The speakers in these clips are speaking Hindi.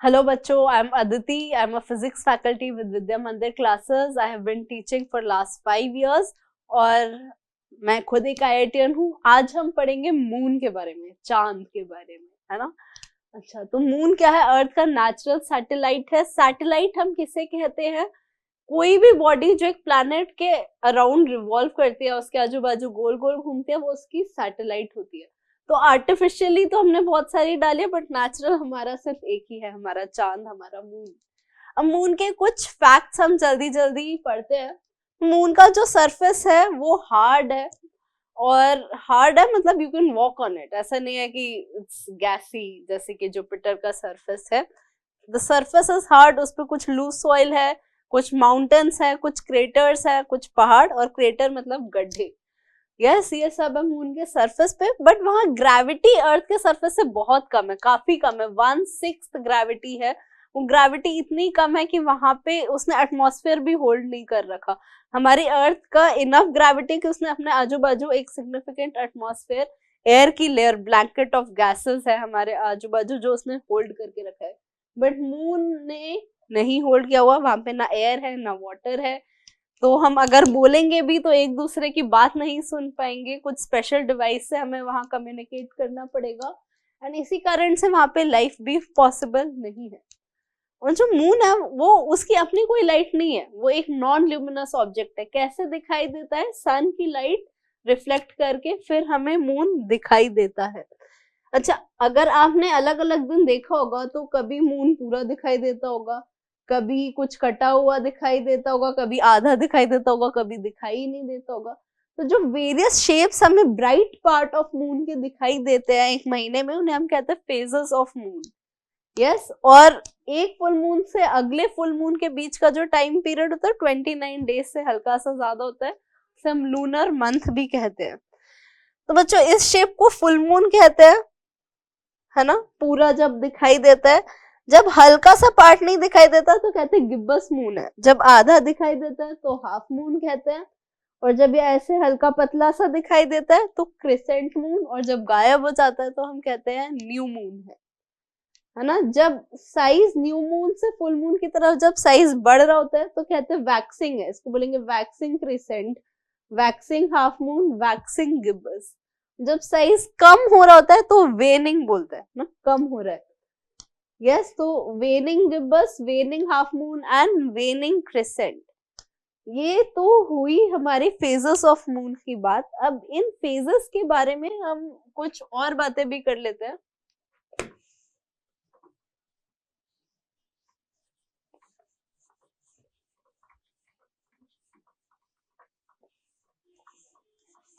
Hello बच्चों, I am Aditi. I am a physics faculty with Vidya Mandir classes. I have been teaching for last 5 years और मैं खुद एक IITian हूँ। आज हम पढ़ेंगे मून के बारे में, चांद के बारे में, है ना। अच्छा, तो मून क्या है? अर्थ का नेचुरल सैटेलाइट है। सैटेलाइट हम किसे कहते हैं? कोई भी बॉडी जो एक प्लैनेट के अराउंड रिवॉल्व करती है, उसके आजू बाजू गोल गोल घूमती है, वो उसकी सैटेलाइट होती है। तो आर्टिफिशियली तो हमने बहुत सारी डाली है, बट नेचुरल हमारा सिर्फ एक ही है, हमारा चांद, हमारा मून। अब मून के कुछ फैक्ट्स हम जल्दी जल्दी पढ़ते हैं। मून का जो सरफेस है वो हार्ड है, और हार्ड है मतलब you can walk on it. ऐसा नहीं है कि इट्स गैसी जैसे कि जुपिटर का सरफेस है। द सरफेस इज हार्ड, उस पर कुछ लूज सॉइल है, कुछ माउंटेन्स है, कुछ क्रेटर्स है, कुछ पहाड़, और क्रेटर मतलब गड्ढे। यस, ये सब है मून के सरफेस पे। बट वहां ग्रेविटी अर्थ के सरफेस से बहुत कम है, काफी कम है। 1/6 ग्रेविटी है। वो ग्रेविटी इतनी कम है कि वहां पे उसने एटमॉस्फेयर भी होल्ड नहीं कर रखा। हमारी अर्थ का इनफ ग्रेविटी कि उसने अपने आजू बाजू एक सिग्निफिकेंट एटमॉस्फेयर, एयर की लेयर, ब्लैंकेट ऑफ गैसेस है हमारे आजू बाजू, जो उसने होल्ड करके रखा है। बट मून ने नहीं होल्ड किया हुआ। वहां पे ना एयर है ना वाटर है, तो हम अगर बोलेंगे भी तो एक दूसरे की बात नहीं सुन पाएंगे। कुछ स्पेशल डिवाइस से हमें वहां कम्युनिकेट करना पड़ेगा, एंड इसी कारण से वहां पे लाइफ भी पॉसिबल नहीं है। और जो मून है वो, उसकी अपनी कोई लाइट नहीं है, वो एक नॉन ल्यूमिनस ऑब्जेक्ट है। कैसे दिखाई देता है? सन की लाइट रिफ्लेक्ट करके फिर हमें मून दिखाई देता है। अच्छा, अगर आपने अलग अलग दिन देखा होगा तो कभी मून पूरा दिखाई देता होगा, कभी कुछ कटा हुआ दिखाई देता होगा, कभी आधा दिखाई देता होगा, कभी दिखाई ही नहीं देता होगा। तो जो वेरियस शेप्स हमें ब्राइट पार्ट ऑफ मून के दिखाई देते हैं एक महीने में, उन्हें हम कहते हैं फेजेस ऑफ मून। यस, और एक फुल मून से अगले फुल मून के बीच का जो टाइम पीरियड होता है 29 डेज से हल्का सा ज्यादा होता है, उसे हम लूनर मंथ भी कहते हैं। तो बच्चों, इस शेप को फुल मून कहते हैं, है ना, पूरा जब दिखाई देता है। जब हल्का सा पार्ट नहीं दिखाई देता तो कहते हैं गिब्बस मून है। जब आधा दिखाई देता है तो हाफ मून कहते हैं, और जब ये ऐसे हल्का पतला सा दिखाई देता है तो क्रिसेंट मून, और जब गायब हो जाता है तो हम कहते हैं न्यू मून है ना। जब साइज न्यू मून से फुल मून की तरफ जब साइज बढ़ रहा होता है तो कहते हैं वैक्सिंग है, इसको बोलेंगे waxing crescent, waxing half moon, waxing Gibbs. जब साइज कम हो रहा होता है तो वेनिंग बोलता है ना, कम हो रहा है। यस, तो waning gibbous, waning half moon and waning crescent. ये तो हुई हमारी फेजेस ऑफ मून की बात। अब इन फेजेस के बारे में हम कुछ और बातें भी कर लेते हैं।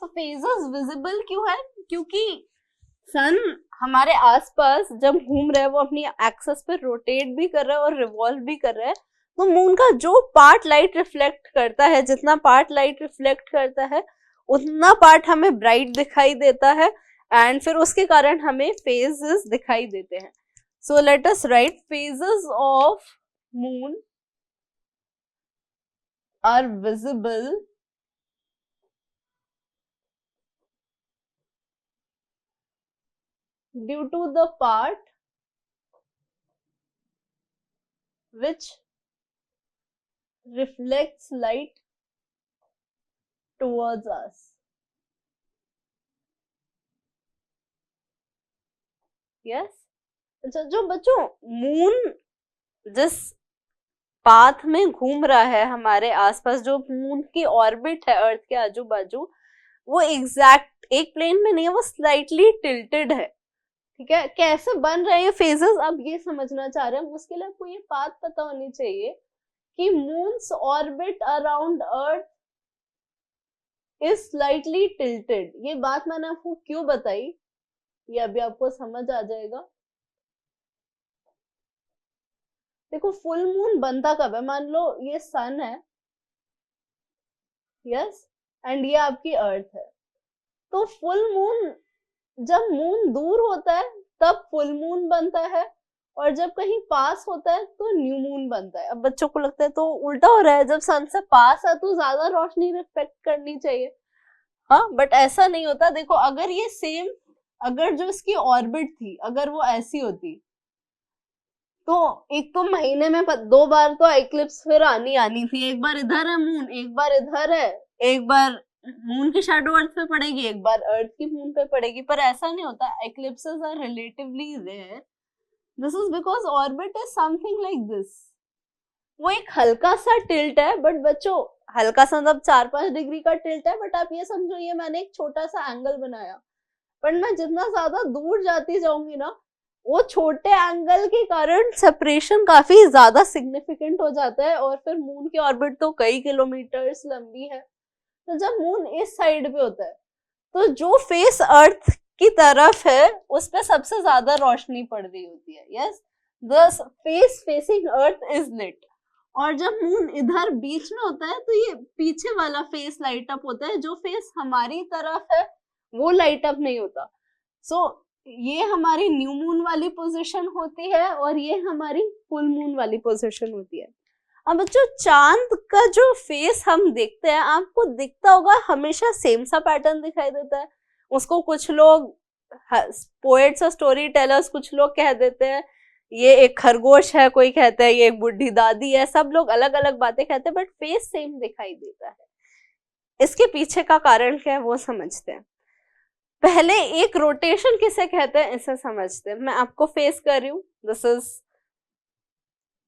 तो फेजेस विजिबल क्यों है? क्योंकि सन हमारे आसपास जब घूम रहा है, वो अपनी एक्सिस पे रोटेट भी कर रहा है और रिवॉल्व भी कर रहा है। तो मून का जो पार्ट लाइट रिफ्लेक्ट करता है, जितना पार्ट लाइट रिफ्लेक्ट करता है उतना पार्ट हमें ब्राइट दिखाई देता है, एंड फिर उसके कारण हमें फेजेस दिखाई देते हैं। So let us write phases of moon are visible due to the part which reflects light towards us. Yes? अच्छा, जो बच्चों मून जिस पाथ में घूम रहा है हमारे आसपास, जो मून की ऑर्बिट है अर्थ के आजू बाजू, वो एग्जैक्ट एक प्लेन में नहीं है, वो स्लाइटली टिल्टेड है। ठीक है, कैसे बन रहे हैं फेजेस अब ये समझना चाह रहे हैं। उसके लिए आपको ये बात पता होनी चाहिए कि moons orbit around earth is slightly tilted. ये बात मैंने आपको क्यों बताई, ये अभी आपको समझ आ जाएगा। देखो, फुल मून बनता कब है? मान लो ये सन है, यस, एंड ये आपकी अर्थ है। तो फुल मून, जब मून दूर होता है तब फुल मून बनता है, और जब कहीं पास होता है तो न्यू मून बनता है। अब बच्चों को लगता है तो उल्टा हो रहा है, जब सन से पास है तो ज्यादा रोशनी रिफ्लेक्ट करनी चाहिए। हाँ, बट ऐसा नहीं होता। देखो, अगर ये सेम, अगर जो इसकी ऑर्बिट थी अगर वो ऐसी होती तो एक तो महीने में 2 बार तो एक्लिप्स फिर आनी थी। एक बार इधर है मून, एक बार इधर है, एक बार मून की शैडो अर्थ पे पड़ेगी, एक बार अर्थ की मून पे पड़ेगी। पर ऐसा नहीं होता, eclipses are relatively rare. This is because orbit is something like this. वो एक हल्का सा टिल्ट है, बट बच्चों हल्का सा मतलब 4-5 डिग्री का टिल्ट है, बट आप ये समझो ये मैंने एक छोटा सा एंगल बनाया, पर मैं जितना ज्यादा दूर जाती जाऊंगी ना, वो छोटे एंगल के कारण सेपरेशन काफी ज्यादा सिग्निफिकेंट हो जाता है। और फिर मून की ऑर्बिट तो कई किलोमीटर्स लंबी है, तो जब मून इस साइड पे होता है तो जो फेस अर्थ की तरफ है उस पे सबसे ज्यादा रोशनी पड़ रही होती है। Yes, the face facing earth is lit. और जब मून इधर बीच में होता है तो ये पीछे वाला फेस लाइट अप होता है, जो फेस हमारी तरफ है वो लाइट अप नहीं होता। सो ये हमारी न्यू मून वाली पोजीशन होती है और ये हमारी फुल मून वाली पोजीशन होती है। अब बच्चों चांद का जो फेस हम देखते हैं, आपको दिखता होगा हमेशा सेम सा पैटर्न दिखाई देता है। उसको कुछ लोग पोएट्स और स्टोरी टेलर्स कुछ लोग कह देते हैं ये एक खरगोश है, कोई कहता है ये एक बुढ़ी दादी है, सब लोग अलग अलग बातें कहते हैं, बट फेस सेम दिखाई देता है। इसके पीछे का कारण क्या है वो समझते हैं। पहले एक रोटेशन किसे कहते हैं इसे समझते हैं। मैं आपको फेस कर रही हूँ, दिस इज,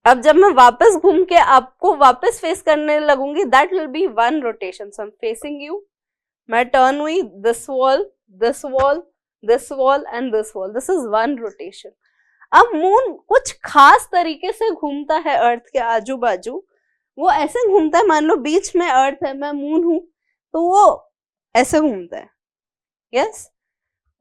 अब जब मैं वापस घूम के आपको वापस फेस करने लगूंगी, that will be one rotation. So I am facing you, मैं टर्न हुई, this wall, this wall, this wall and this wall, this is one rotation. अब मून कुछ खास तरीके से घूमता है अर्थ के आजू बाजू। वो ऐसे घूमता है, मान लो बीच में अर्थ है, मैं मून हूं, तो वो ऐसे घूमता है। यस,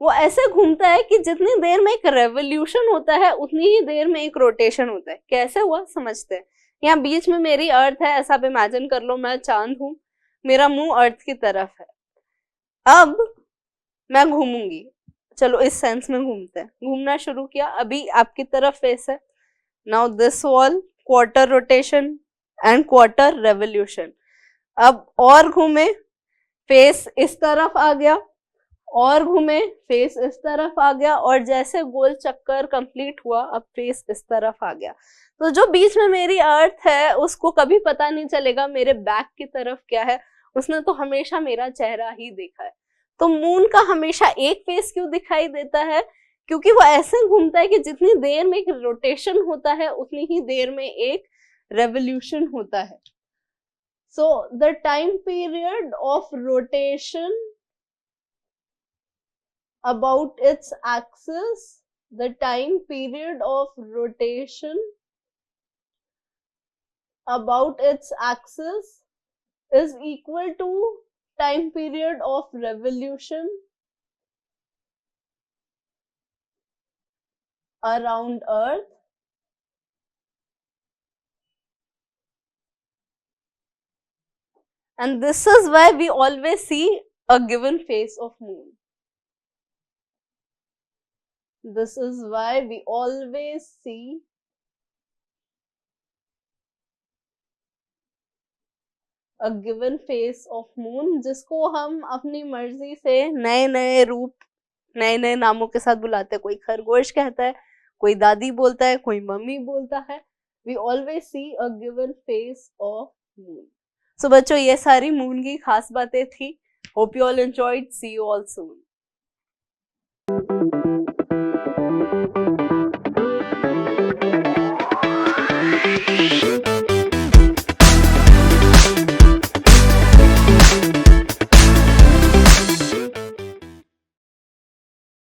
वो ऐसे घूमता है कि जितनी देर में एक रेवोल्यूशन होता है उतनी ही देर में एक रोटेशन होता है। कैसे हुआ समझते हैं। यहाँ बीच में मेरी अर्थ है, ऐसा आप इमेजिन कर लो, मैं चांद हूं, मेरा मुंह अर्थ की तरफ है। अब मैं घूमूंगी, चलो इस सेंस में घूमते हैं, घूमना शुरू किया, अभी आपकी तरफ फेस है। Now this wall, quarter rotation and quarter revolution. अब और घूमे, फेस इस तरफ आ गया, और घूमे, फेस इस तरफ आ गया, और जैसे गोल चक्कर कंप्लीट हुआ अब फेस इस तरफ आ गया। तो जो बीच में मेरी अर्थ है उसको कभी पता नहीं चलेगा मेरे बैक की तरफ क्या है, उसने तो हमेशा मेरा चेहरा ही देखा है। तो मून का हमेशा एक फेस क्यों दिखाई देता है, क्योंकि वो ऐसे घूमता है कि जितनी देर में एक रोटेशन होता है उतनी ही देर में एक रेवोल्यूशन होता है। So the time period of rotation about its axis, the time period of rotation about its axis is equal to time period of revolution around Earth, and this is why we always see a given face of moon. This is why we always see a given face of moon, जिसको हम अपनी मर्जी से नए नए रूप, नए नए नामों के साथ बुलाते हैं। कोई खरगोश कहता है, कोई दादी बोलता है, कोई मम्मी बोलता है। We always see a given face of moon. So बच्चों ये सारी मून की खास बातें थी। Hope you all enjoyed. See you all soon.